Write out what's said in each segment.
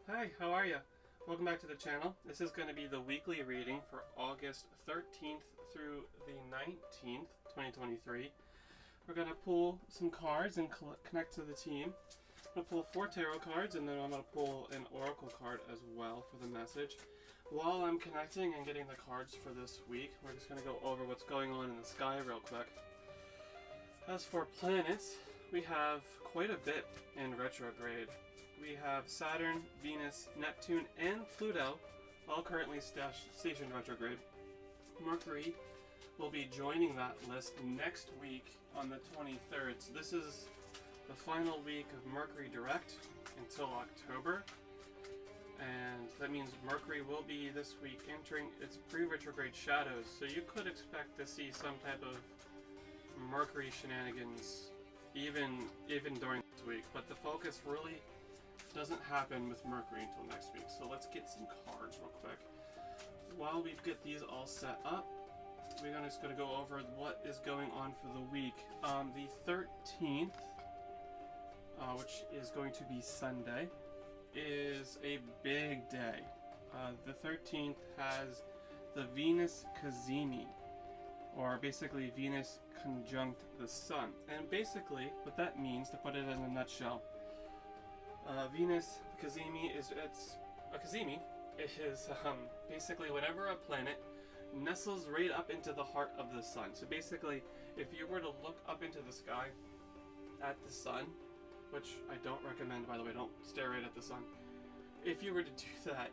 Hi, how are you? Welcome back to the channel. This is going to be the weekly reading for August 13th through the 19th, 2023. We're going to pull some cards and connect to the team. I'm going to pull 4 tarot cards, and then I'm going to pull an oracle card as well for the message. While I'm connecting and getting the cards for this week, we're just going to go over what's going on in the sky real quick. As for planets, we have quite a bit in retrograde. We have Saturn, Venus, Neptune, and Pluto all currently stationed retrograde. Mercury will be joining that list next week on the 23rd. So this is the final week of Mercury direct until October. And that means Mercury will be this week entering its pre-retrograde shadows. So you could expect to see some type of Mercury shenanigans even during this week. But the focus really doesn't happen with Mercury until next week. So let's get some cards real quick. While we get these all set up, we're just going to go over what is going on for the week. The 13th, which is going to be Sunday, is a big day. The 13th has the Venus cazimi, or basically Venus conjunct the Sun. And basically what that means, to put it in a nutshell, Venus cazimi is basically whenever a planet nestles right up into the heart of the Sun. So basically, if you were to look up into the sky at the Sun, which I don't recommend, by the way, don't stare right at the Sun. If you were to do that,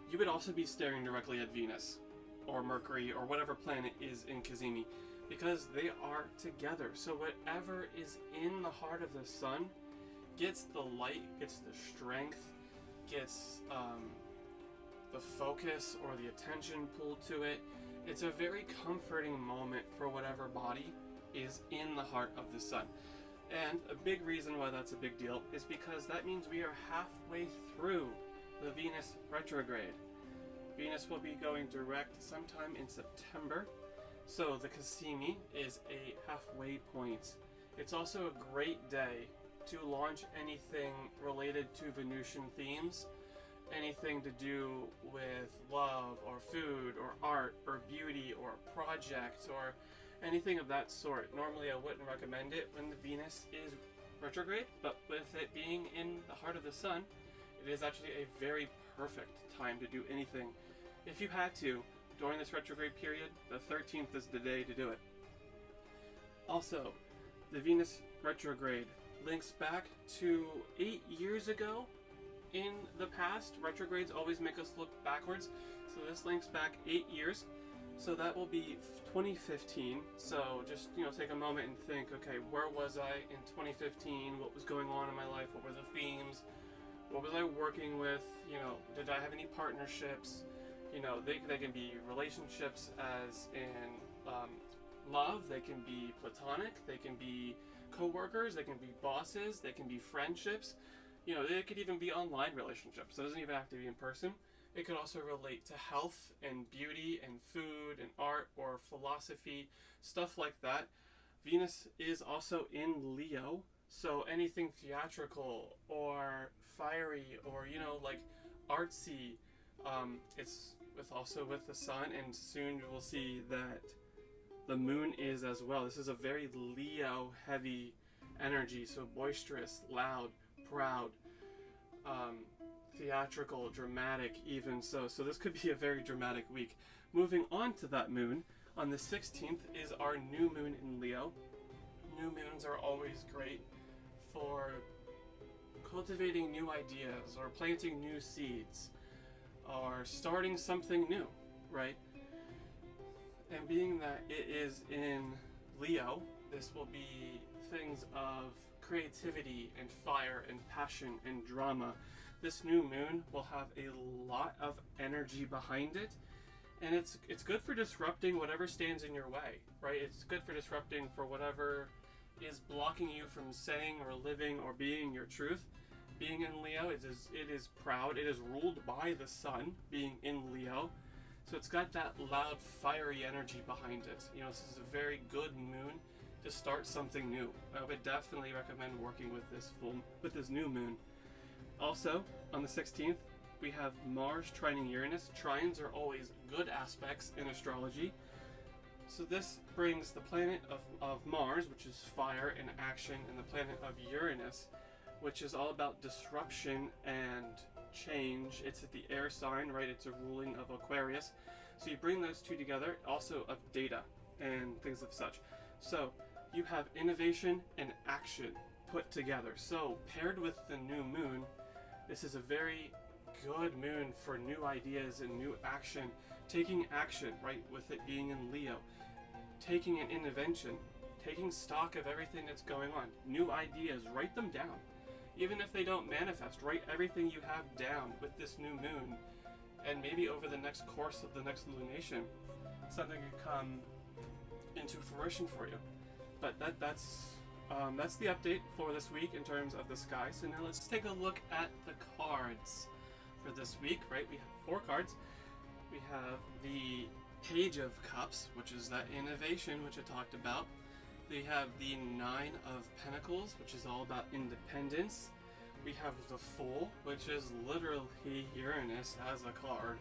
you would also be staring directly at Venus or Mercury or whatever planet is in cazimi, because they are together. So whatever is in the heart of the Sun gets the light, gets the strength, gets the focus or the attention pulled to it. It's a very comforting moment for whatever body is in the heart of the Sun. And a big reason why that's a big deal is because that means we are halfway through the Venus retrograde. Venus will be going direct sometime in September, so the cazimi is a halfway point. It's also a great day to launch anything related to Venusian themes, anything to do with love or food or art or beauty or a project or anything of that sort. Normally I wouldn't recommend it when the Venus is retrograde, but with it being in the heart of the Sun, it is actually a very perfect time to do anything. If you had to, during this retrograde period, the 13th is the day to do it. Also, the Venus retrograde links back to 8 years ago. In the past, retrogrades always make us look backwards, so this links back 8 years. So that will be 2015. So just, take a moment and think, okay, where was I in 2015? What was going on in my life? What were the themes? What was I working with? Did I have any partnerships? They can be relationships as in love, they can be platonic, they can be co-workers, they can be bosses, they can be friendships. They could even be online relationships. It doesn't even have to be in person. It could also relate to health and beauty and food and art or philosophy, stuff like that. Venus is also in Leo, so anything theatrical or fiery or, like artsy, it's also with the Sun, and soon we'll see that the Moon is as well. This is a very Leo heavy energy, so boisterous, loud, proud, theatrical, dramatic even so. So this could be a very dramatic week. Moving on to that moon, on the 16th is our new moon in Leo. New moons are always great for cultivating new ideas or planting new seeds or starting something new, right? And being that it is in Leo, this will be things of creativity and fire and passion and drama. This new moon will have a lot of energy behind it, and it's good for disrupting whatever stands in your way, right? It's good for disrupting for whatever is blocking you from saying or living or being your truth. Being in Leo, it is proud. It is ruled by the Sun, being in Leo. So it's got that loud, fiery energy behind it. This is a very good moon to start something new. I would definitely recommend working with this new moon. Also, on the 16th, we have Mars trining Uranus. Trines are always good aspects in astrology. So this brings the planet of Mars, which is fire and action, and the planet of Uranus, which is all about disruption and change. It's at the air sign, right? It's a ruling of Aquarius. So you bring those two together, also of data and things of such. So you have innovation and action put together. So paired with the new moon, this is a very good moon for new ideas and new action. Taking action, right, with it being in Leo. Taking an intervention, taking stock of everything that's going on. New ideas, write them down. Even if they don't manifest, write everything you have down with this new moon. And maybe over the next course of the next lunation, something could come into fruition for you. But that's the update for this week in terms of the sky. So now let's take a look at the cards for this week, right? We have 4 cards. We have the Page of Cups, which is that innovation which I talked about. We have the 9 of Pentacles, which is all about independence. We have the Fool, which is literally Uranus as a card.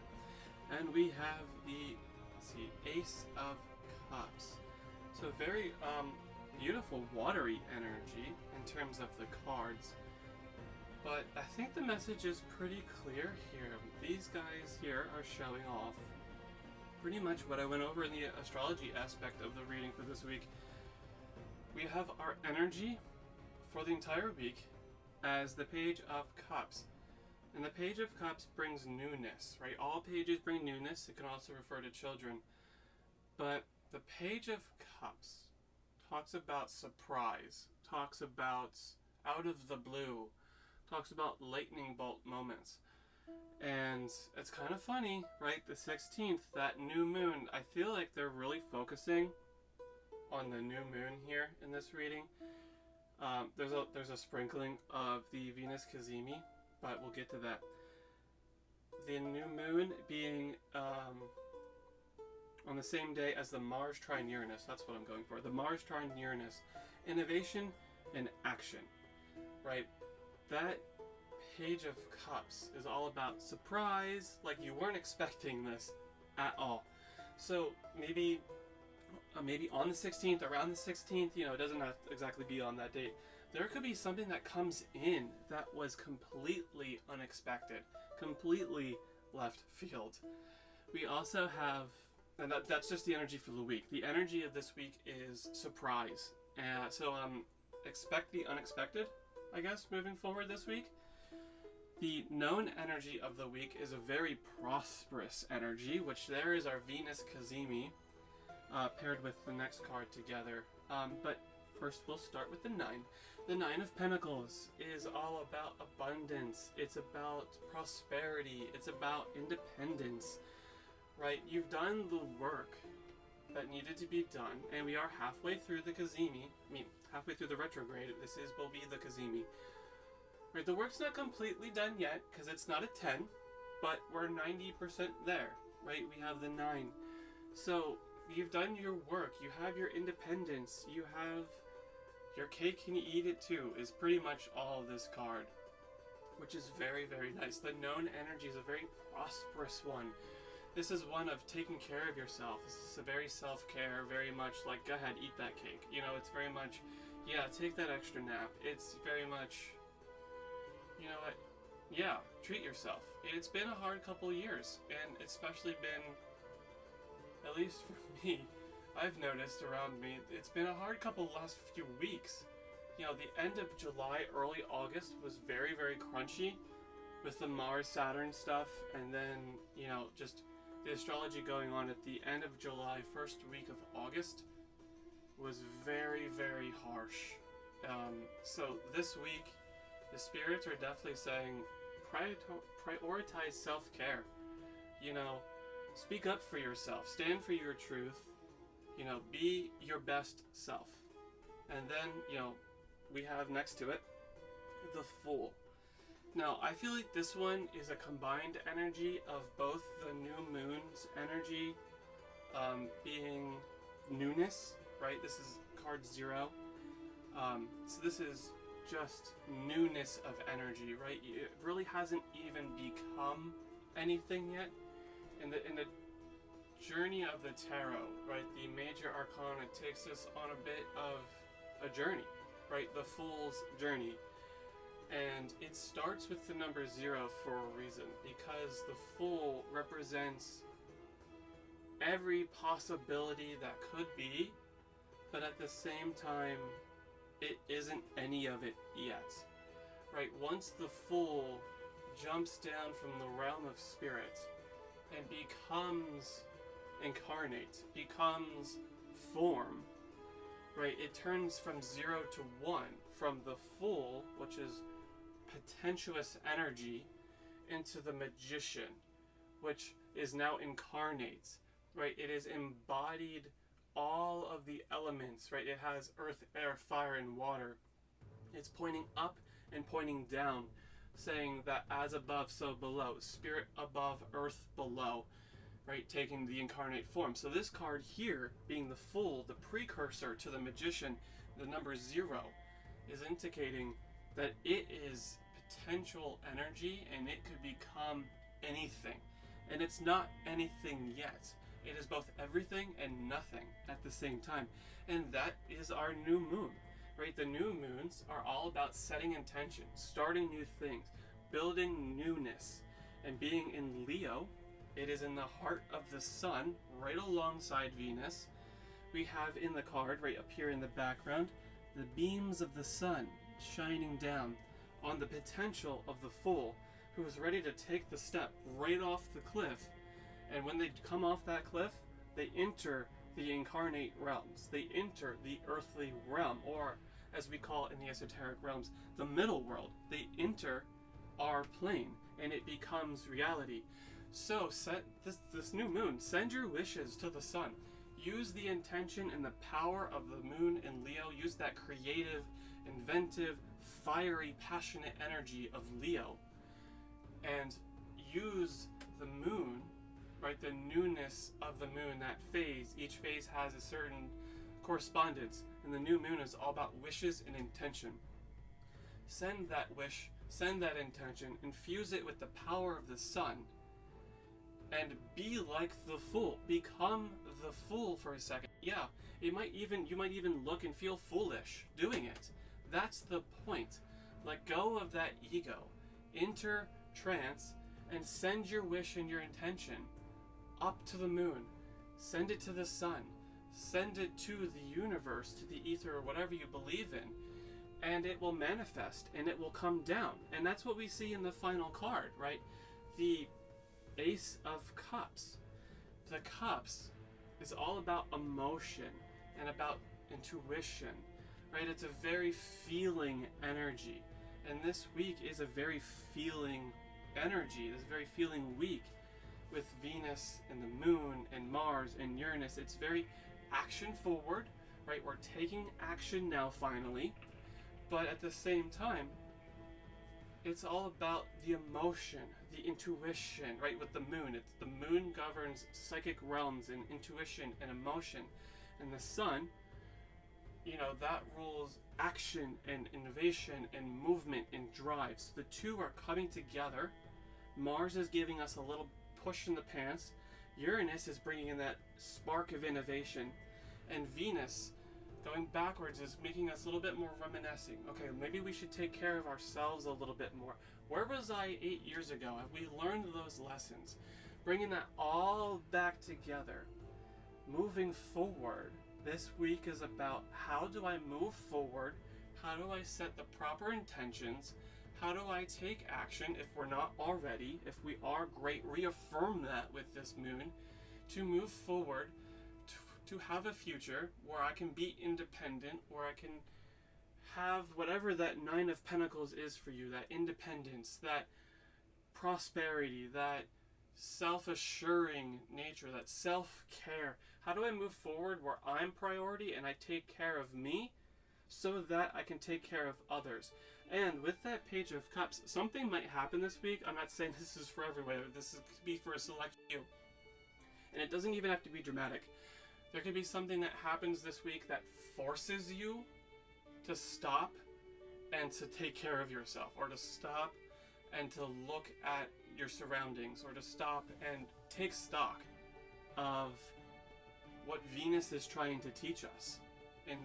And we have the, Ace of Cups. So very beautiful watery energy in terms of the cards. But I think the message is pretty clear here. These guys here are showing off pretty much what I went over in the astrology aspect of the reading for this week. We have our energy for the entire week as the Page of Cups. And the Page of Cups brings newness, right? All pages bring newness. It can also refer to children. But the Page of Cups talks about surprise, talks about out of the blue, talks about lightning bolt moments. And it's kind of funny, right? The 16th, that new moon, I feel like they're really focusing on the new moon here in this reading. There's a sprinkling of the Venus Cazimi, but we'll get to that. The new moon being on the same day as the Mars trine Uranus. That's what I'm going for. The Mars trine Uranus. Innovation and action, right? That Page of Cups is all about surprise, like you weren't expecting this at all. So maybe on the 16th, around the 16th, it doesn't have to exactly be on that date. There could be something that comes in that was completely unexpected, completely left field. We also have, and that's just the energy for the week. The energy of this week is surprise. So expect the unexpected, I guess, moving forward this week. The known energy of the week is a very prosperous energy, which there is our Venus Cazimi, paired with the next card together. But first we'll start with the 9. The 9 of Pentacles is all about abundance. It's about prosperity. It's about independence, right? You've done the work that needed to be done, and we are halfway through the Cazimi. Halfway through the retrograde. This will be the Cazimi. Right, the work's not completely done yet, because it's not a 10, but we're 90% there, right? We have the 9. So, you've done your work, you have your independence, you have your cake and you eat it too, is pretty much all of this card, which is very, very nice. The known energy is a very prosperous one. This is one of taking care of yourself. This is a very self-care, very much like, go ahead, eat that cake. It's very much, yeah, take that extra nap. It's very much, you know what, yeah, treat yourself. It's been a hard couple of years, and especially been, at least for me, I've noticed around me, it's been a hard couple last few weeks. The end of July, early August was very, very crunchy with the Mars-Saturn stuff, and then, just the astrology going on at the end of July, first week of August was very, very harsh. So this week, the spirits are definitely saying, prioritize self-care. Speak up for yourself. Stand for your truth. Be your best self. And then, we have next to it, the Fool. Now, I feel like this one is a combined energy of both the new moon's energy being newness, right? This is card 0. So this is just newness of energy, right? It really hasn't even become anything yet. In the journey of the tarot, right, the major arcana takes us on a bit of a journey, right? The Fool's journey. And it starts with the number 0 for a reason, because the Fool represents every possibility that could be, but at the same time, it isn't any of it yet, right? Once the Fool jumps down from the realm of spirit and becomes incarnate, becomes form, right? It turns from 0 to 1, from the Fool, which is potentious energy, into the magician, which is now incarnate, right? It is embodied all of the elements, right? It has earth, air, fire, and water. It's pointing up and pointing down, saying that as above, so below. Spirit above, earth below, right? Taking the incarnate form. So this card here, being the Fool, the precursor to the magician, the number 0, is indicating that it is potential energy and it could become anything. And it's not anything yet. It is both everything and nothing at the same time. And that is our new moon, right? The new moons are all about setting intention, starting new things, building newness. And being in Leo, it is in the heart of the sun, right alongside Venus. We have in the card, right up here in the background, the beams of the sun shining down on the potential of the Fool, who is ready to take the step right off the cliff. And when they come off that cliff, they enter the incarnate realms. They enter the earthly realm, or as we call it in the esoteric realms, the middle world. They enter our plane, and it becomes reality. So set this new moon, send your wishes to the sun. Use the intention and the power of the moon in Leo. Use that creative, inventive, fiery, passionate energy of Leo. And use the moon, right, the newness of the moon, that phase. Each phase has a certain correspondence, and the new moon is all about wishes and intention. Send that wish, send that intention, infuse it with the power of the sun, and be like the Fool. Become the Fool for a second. Yeah, you might even look and feel foolish doing it. That's the point. Let go of that ego. Enter trance and send your wish and your intention up to the moon. Send it to the sun. Send it to the universe, to the ether, or whatever you believe in. And it will manifest and it will come down. And that's what we see in the final card, right? The Ace of Cups. The Cups is all about emotion and about intuition, right? It's a very feeling energy. And this week is a very feeling energy. This very feeling week with Venus and the moon and Mars and Uranus. It's very action forward, right? We're taking action now finally. But at the same time, it's all about the emotion, the intuition, right? With the moon, the moon governs psychic realms and intuition and emotion, and the sun, that rules action and innovation and movement and drive. So the two are coming together. Mars is giving us a little push in the pants. Uranus is bringing in that spark of innovation, and Venus, going backwards, is making us a little bit more reminiscing. Okay, maybe we should take care of ourselves a little bit more. Where was I 8 years ago? Have we learned those lessons? Bringing that all back together. Moving forward, this week is about how do I move forward? How do I set the proper intentions? How do I take action if we're not already? If we are, great, reaffirm that with this moon to move forward, to have a future where I can be independent, where I can have whatever that 9 of Pentacles is for you, that independence, that prosperity, that self-assuring nature, that self-care. How do I move forward where I'm priority and I take care of me so that I can take care of others? And with that Page of Cups, something might happen this week. I'm not saying this is for everyone. This could be for a select few. And it doesn't even have to be dramatic. There could be something that happens this week that forces you to stop and to take care of yourself, or to stop and to look at your surroundings, or to stop and take stock of what Venus is trying to teach us in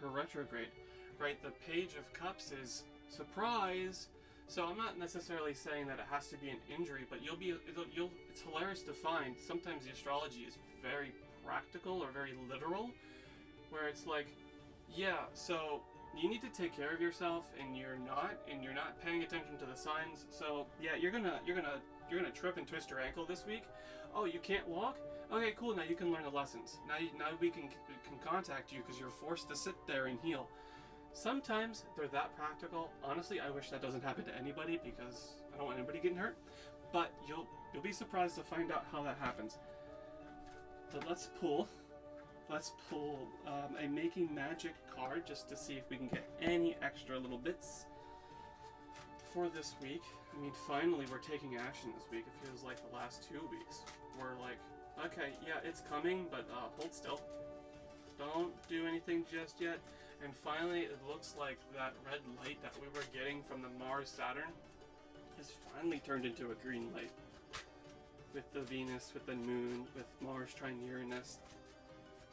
her retrograde, right? The Page of Cups is surprise. So I'm not necessarily saying that it has to be an injury, but it's hilarious to find sometimes the astrology is very practical or very literal, where it's like, yeah, so you need to take care of yourself, and you're not paying attention to the signs. So yeah, you're gonna trip and twist your ankle this week. Oh, you can't walk? Okay, cool. Now you can learn the lessons. Now we can contact you because you're forced to sit there and heal. Sometimes they're that practical. Honestly, I wish that doesn't happen to anybody because I don't want anybody getting hurt. But you'll be surprised to find out how that happens. But let's pull a Making Magic card just to see if we can get any extra little bits for this week. I mean, finally we're taking action this week. It feels like the last 2 weeks. We're like, okay, yeah, it's coming, but hold still. Don't do anything just yet. And finally, it looks like that red light that we were getting from the Mars-Saturn has finally turned into a green light. With the Venus, with the Moon, with Mars trine Uranus.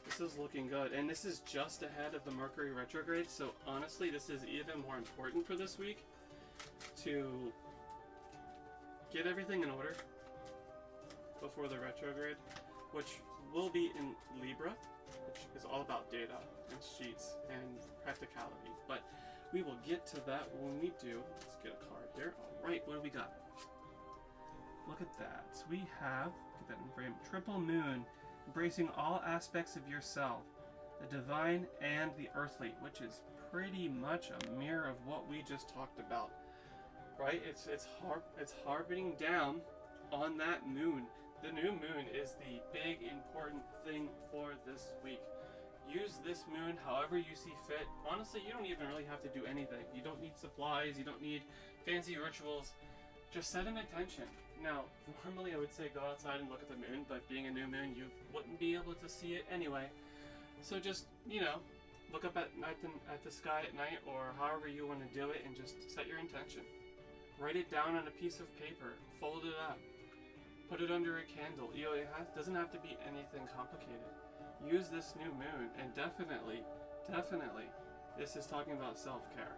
This is looking good. And this is just ahead of the Mercury retrograde, so honestly, this is even more important for this week to get everything in order before the retrograde, which will be in Libra, which is all about data and sheets and practicality. But we will get to that when we do. Let's get a card here. All right, what do we got? Look at that. We have, get that in frame, Triple Moon, embracing all aspects of yourself, the divine and the earthly, which is pretty much a mirror of what we just talked about, right? It's harping down on that moon. The new moon is the big important thing for this week. Use this moon however you see fit. Honestly, you don't even really have to do anything. You don't need supplies, you don't need fancy rituals. Just set an intention. Now, normally I would say go outside and look at the moon, but being a new moon, you wouldn't be able to see it anyway. So just, look up at the sky at night, or however you want to do it, and just set your intention. Write it down on a piece of paper, fold it up, put it under a candle. It doesn't have to be anything complicated. Use this new moon, and definitely, this is talking about self-care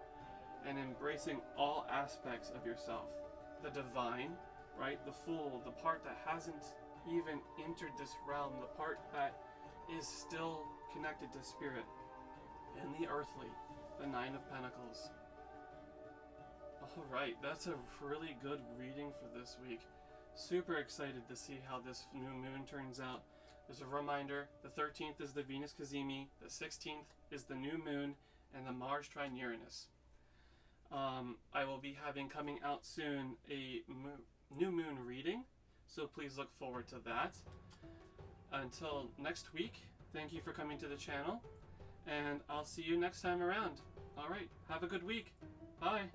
and embracing all aspects of yourself. The divine, right? The Fool, the part that hasn't even entered this realm, the part that is still connected to spirit, and the earthly, the Nine of Pentacles. Alright, that's a really good reading for this week. Super excited to see how this new moon turns out. There's a reminder, the 13th is the Venus Cazimi, the 16th is the new moon, and the Mars trine Uranus. I will be having coming out soon a new moon reading, so please look forward to that. Until next week, thank you for coming to the channel, and I'll see you next time around. Alright, have a good week. Bye.